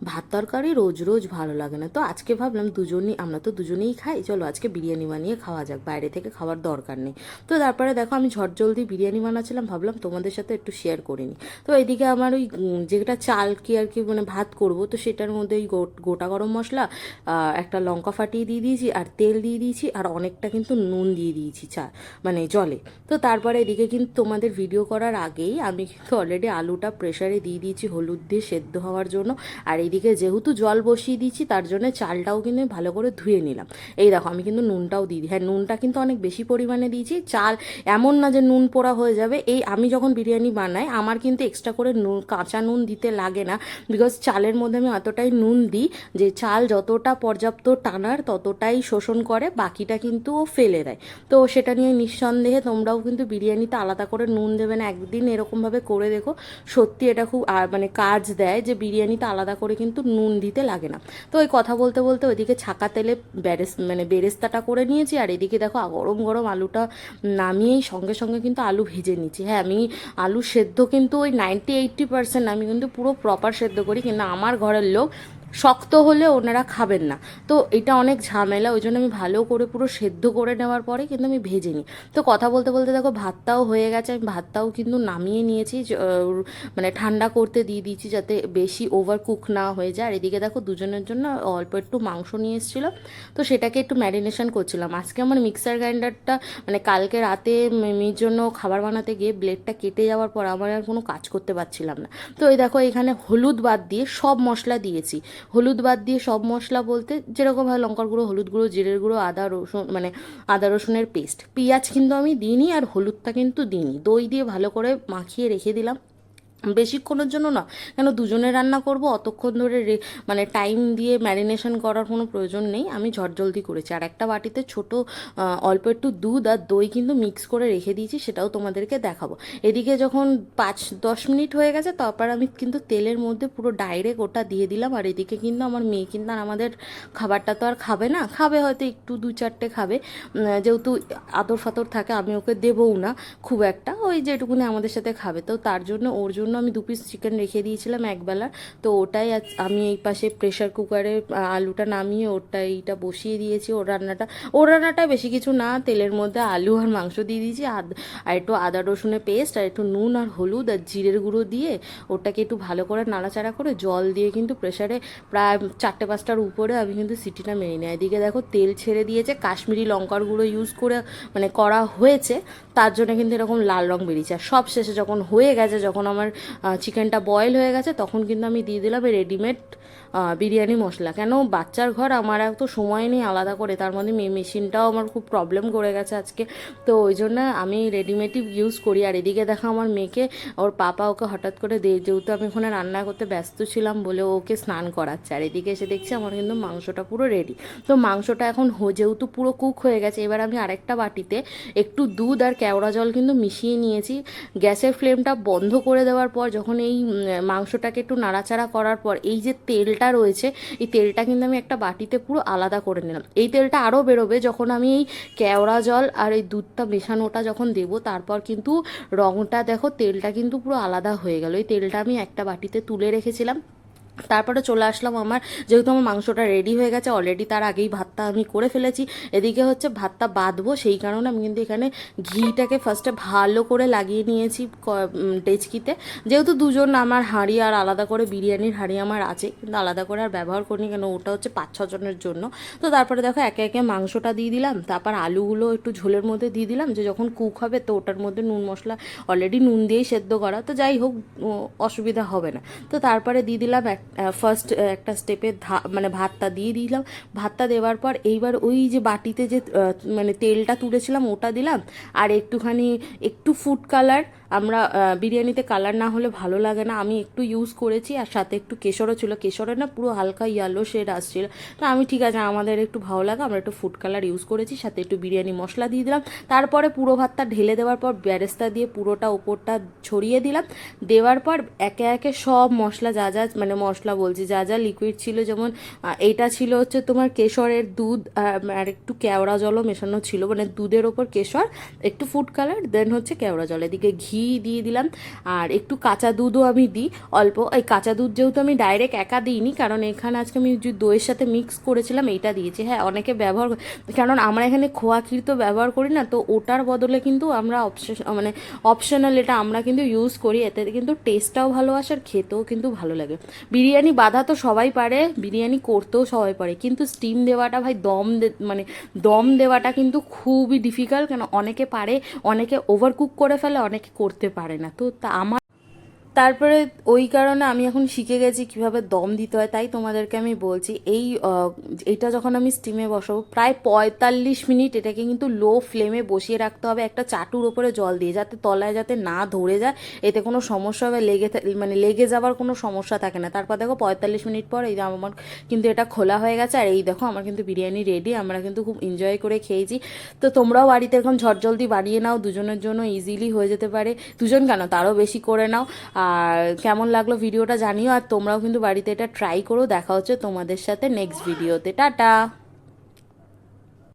ভাত তরকারি রোজ রোজ ভালো লাগে না, তো আজকে ভাবলাম আমরা তো দুজনেই খাই, চলো আজকে বিরিয়ানি বানিয়ে খাওয়া যাক, বাইরে থেকে খাওয়ার দরকার নেই। তো তারপরে দেখো আমি ঝটজলদি বিরিয়ানি বানাচ্ছিলাম, ভাবলাম তোমাদের সাথে একটু শেয়ার করিনি। তো এদিকে আমার ওই যেটা চাল কি আর কি মানে ভাত করব, তো সেটার মধ্যে ওই গোটা গরম মশলা, একটা লঙ্কা ফাটিয়ে দিয়ে দিয়েছি, আর তেল দিয়ে দিয়েছি, আর অনেকটা কিন্তু নুন দিয়ে দিয়েছি মানে জলে। তো তারপরে এদিকে কিন্তু তোমাদের ভিডিও করার আগেই আমি কিন্তু অলরেডি আলুটা প্রেসারে দিয়ে দিয়েছি হলুদ দিয়ে সেদ্ধ হওয়ার জন্য। আর এইদিকে যেহেতু জল বসিয়ে দিচ্ছি তার জন্য চালটাও কিন্তু ভালো করে ধুয়ে নিলাম। এই দেখো আমি কিন্তু নুনটাও দিই, হ্যাঁ নুনটা কিন্তু অনেক বেশি পরিমাণে দিয়েছি। চাল এমন না যে নুন পোড়া হয়ে যাবে, এই আমি যখন বিরিয়ানি বানাই আমার কিন্তু এক্সট্রা করে নুন, কাঁচা নুন দিতে লাগে না, বিকজ চালের মধ্যে আমি এতটাই নুন দিই যে চাল যতটা পর্যাপ্ত টানার ততটাই শোষণ করে, বাকিটা কিন্তু ও ফেলে দেয়। তো সেটা নিয়ে নিঃসন্দেহে তোমরাও কিন্তু বিরিয়ানিতে আলাদা করে নুন দেবে না, একদিন এরকমভাবে করে দেখো, সত্যি এটা খুব মানে কাজ দেয়, যে বিরিয়ানিতে আলাদা করে কিন্তু নুন দিতে লাগে না। তো ওই কথা বলতে বলতে ওইদিকে ছাকা তেলে বেরেস্তাটা করে নিয়েছি, আর এদিকে দেখো গরম গরম আলুটা নামিয়েই সঙ্গে সঙ্গে কিন্তু আলু ভেজে নিচ্ছি। হ্যাঁ আমি আলু সেদ্ধ কিন্তু ওই 90-80% আমি কিন্তু পুরো প্রপার সেদ্ধ করি, কিন্তু আমার ঘরের লোক শক্ত হলে ওনারা খাবেন না। তো এটা অনেক ঝামেলা, ওই জন্য আমি ভালো করে পুরো সেদ্ধ করে নেওয়ার পরে কিন্তু আমি ভেজে নিই। তো কথা বলতে বলতে দেখো ভাতটাও হয়ে গেছে, আমি ভাতটাও কিন্তু নামিয়ে নিয়েছি, মানে ঠান্ডা করতে দিয়ে দিয়েছি যাতে বেশি ওভার কুক না হয়ে যায়। আর এদিকে দেখো দুজনের জন্য অল্প একটু মাংস নিয়ে এসেছিলো, তো সেটাকে একটু ম্যারিনেশন করছিলাম। আজকে আমার মিক্সার গ্রাইন্ডারটা মানে কালকে রাতে মেয়ের জন্য খাবার বানাতে গিয়ে ব্লেডটা কেটে যাওয়ার পর আমার আর কোনো কাজ করতে পারছিলাম না। তো এই দেখো এখানে হলুদ বাদ দিয়ে সব মশলা দিয়েছি। হলুদ বাদ দিয়ে সব মশলা বলতে যেরকম হয় লঙ্কার গুঁড়ো, হলুদ গুঁড়ো, জিরের গুঁড়ো, আদা রসুন মানে আদা রসুনের পেস্ট, পেঁয়াজ কিন্তু আমি দিইনি, আর হলুদটা কিন্তু দিইনি। দই দিয়ে ভালো করে মাখিয়ে রেখে দিলাম বেশিক্ষণের জন্য না, কেন দুজনে রান্না করব, অতক্ষণ ধরে মানে টাইম দিয়ে ম্যারিনেশন করার কোনো প্রয়োজন নেই, আমি ঝটজলদি করেছি। আর একটা বাটিতে ছোট অল্প একটু দুধ আর দই কিন্তু মিক্স করে রেখে দিয়েছি, সেটাও তোমাদেরকে দেখাবো। এদিকে যখন 5-10 মিনিট হয়ে গেছে তারপর আমি কিন্তু তেলের মধ্যে পুরো ডাইরেক্ট ওটা দিয়ে দিলাম। আর এদিকে কিন্তু আমার মেয়ে কিন্তু আর আমাদের খাবারটা তো আর খাবে না, খাবে হয়তো একটু 2-4টে খাবে, যেহেতু আদর ফাতর থাকে আমি ওকে দেবও না খুব একটা, ওই যেটুকুনি আমাদের সাথে খাবে। তো তার জন্য ওর জন্য আমি 2 পিস চিকেন রেখে দিয়েছিলাম একবেলা, তো ওটাই আমি এই পাশে প্রেশার কুকারে আলুটা নামিয়ে এইটা বসিয়ে দিয়েছি। ওর রান্নাটা বেশি কিছু না, তেলের মধ্যে আলু আর মাংস দিয়ে দিয়েছি, আর একটু আদা রসুনের পেস্ট, আর একটু নুন আর হলুদ আর জিরের গুঁড়ো দিয়ে ওটাকে একটু ভালো করে নাড়াচাড়া করে জল দিয়ে কিন্তু প্রেশারে প্রায় 4-5টার উপরে আমি কিন্তু সিটিটা মেরে নিই। এদিকে দেখো তেল ছেড়ে দিয়েছে, কাশ্মীরি লঙ্কার গুঁড়ো ইউজ করে মানে করা হয়েছে, তার জন্য কিন্তু এরকম লাল রং বেরিয়েছে। আর সব শেষে যখন হয়ে গেছে, যখন আমার চিকেনটা বয়েল হয়ে গেছে, তখন কিন্তু আমি দিয়ে দিলাম এই রেডিমেড বিরিয়ানি মশলা। কেন বাচ্চার ঘর, আমার এত সময় নেই আলাদা করে, তার মধ্যে মেশিনটাও আমার খুব প্রবলেম করে গেছে আজকে, তো ওই জন্য আমি রেডিমেডই ইউজ করি। আর এদিকে দেখো আমার মেয়েকে ওর পাপা ওকে হঠাৎ করে যেহেতু আমি ওখানে রান্না করতে ব্যস্ত ছিলাম বলে ওকে স্নান করাচ্ছে, আর এদিকে এসে দেখছি আমার কিন্তু মাংসটা পুরো রেডি। তো মাংসটা এখন যেহেতু পুরো কুক হয়ে গেছে, এবার আমি আরেকটা বাটিতে একটু দুধ আর কেওড়া জল কিন্তু মিশিয়ে নিয়েছি। গ্যাসের ফ্লেমটা বন্ধ করে দেওয়ার পর যখন এই মাংসটাকে একটু নাড়াচাড়া করার পর এই যে তেলটা রয়েছে, এই তেলটা কিন্তু আমি একটা বাটিতে পুরো আলাদা করে নিলাম। এই তেলটা আরও বেরোবে যখন আমি এই কেওড়া জল আর এই দুধটা মেশানোটা যখন দেবো, তারপর কিন্তু রঙটা দেখো তেলটা কিন্তু পুরো আলাদা হয়ে গেল। এই তেলটা আমি একটা বাটিতে তুলে রেখেছিলাম। তারপরে চলে আসলাম, যেহেতু আমার মাংসটা রেডি হয়ে গেছে অলরেডি, তার আগেই ভাতটা আমি করে ফেলেছি। এদিকে হচ্ছে ভাতটা বাঁধবো, সেই কারণে আমি কিন্তু এখানে ঘিটাকে ফার্স্টে ভালো করে লাগিয়ে নিয়েছি ডেচকিতে। যেহেতু দুজন আমার হাঁড়ি, আর আলাদা করে বিরিয়ানির হাঁড়ি আমার আছে, কিন্তু আলাদা করে আর ব্যবহার করিনি, কেন ওটা হচ্ছে 5-6 জনের জন্য। তো তারপরে দেখো একে একে মাংসটা দিয়ে দিলাম, তারপর আলুগুলো একটু ঝোলের মধ্যে দিয়ে দিলাম, যে যখন কুক হবে তো ওটার মধ্যে নুন মশলা অলরেডি নুন দিয়েই সেদ্ধ করা, তো যাই হোক অসুবিধা হবে না। তো তারপরে দিয়ে দিলাম ফার্স্ট একটা স্টেপে মানে ভাতটা দিয়ে দিলাম। ভাতটা দেওয়ার পর এইবার ওই যে বাটিতে যে মানে তেলটা তুলেছিলাম ওটা দিলাম, আর একটু ফুড কালার, আমরা বিরিয়ানিতে কালার না হলে ভালো লাগে না, আমি একটু ইউজ করেছি, আর সাথে একটু কেশরও ছিল, কেশরের না পুরো হালকা ইয়েলো শেড আসছিল, তো আমি ঠিক আছে আমাদের একটু ভালো লাগে আমরা একটু ফুড কালার ইউজ করেছি, সাথে একটু বিরিয়ানি মশলা দিয়ে দিলাম। তারপরে পুরো ভাতটা ঢেলে দেওয়ার পর বেরেস্তা দিয়ে পুরোটা ওপরটা ছড়িয়ে দিলাম। দেওয়ার পর একে একে সব মশলা যা যা মানে মশলা বলছি যা যা লিকুইড ছিল, যেমন এইটা ছিল হচ্ছে তোমার কেশরের দুধ আর একটু কেওড়া জলও মেশানো ছিল, মানে দুধের ওপর কেশর, একটু ফুড কালার, দেন হচ্ছে কেওড়া জল, এদিকে ঘি ঘি দিয়ে দিলাম, আর একটু কাঁচা দুধও আমি দিই অল্প। এই কাঁচা দুধ যেহেতু আমি ডাইরেক্ট একা দিইনি, কারণ এখানে আজকে আমি যে দইয়ের সাথে মিক্স করেছিলাম এইটা দিয়েছি। হ্যাঁ, অনেকে ব্যবহার, কারণ আমরা এখানে খোয়া ক্ষীর তো ব্যবহার করি না, তো ওটার বদলে কিন্তু আমরা মানে অপশনাল এটা আমরা কিন্তু ইউজ করি, এতে কিন্তু টেস্টটাও ভালো আসে আর খেতেও কিন্তু ভালো লাগে। বিরিয়ানি বাঁধা তো সবাই পারে, বিরিয়ানি করতেও সবাই পারে, কিন্তু স্টিম দেওয়াটা ভাই মানে দম দেওয়াটা কিন্তু খুবই ডিফিকাল্ট, কেন অনেকে পারে, অনেকে ওভারকুক করে ফেলে, অনেকে করতে পারে না। তো আমার তারপরে ওই কারণে আমি এখন শিখে গেছি কিভাবে দম দিতে হয়, তাই তোমাদেরকে আমি বলছি। এইটা যখন আমি স্টিমে বসাবো প্রায় 45 মিনিট এটাকে কিন্তু লো ফ্লেমে বসিয়ে রাখতে হবে, একটা চাটুর ওপরে জল দিয়ে, যাতে তলায় যাতে না ধরে যায়, এতে কোনো সমস্যা হবে, মানে লেগে যাওয়ার কোনো সমস্যা থাকে না। তারপর দেখো 45 মিনিট পর এই আমার কিন্তু এটা খোলা হয়ে গেছে, আর এই দেখো আমার কিন্তু বিরিয়ানি রেডি। আমরা কিন্তু খুব এনজয় করে খেয়েছি। তো তোমরাও বাড়িতে এরকম ঝটজলদি বানিয়ে নাও, দুজনের জন্য ইজিলি হয়ে যেতে পারে, দুজন কেন তারও বেশি করে নাও। আর কেমন লাগলো ভিডিওটা জানিও, আর তোমরাও কিন্তু বাড়িতে এটা ট্রাই করো। দেখা হচ্ছে তোমাদের সাথে নেক্সট ভিডিওতে, টাটা।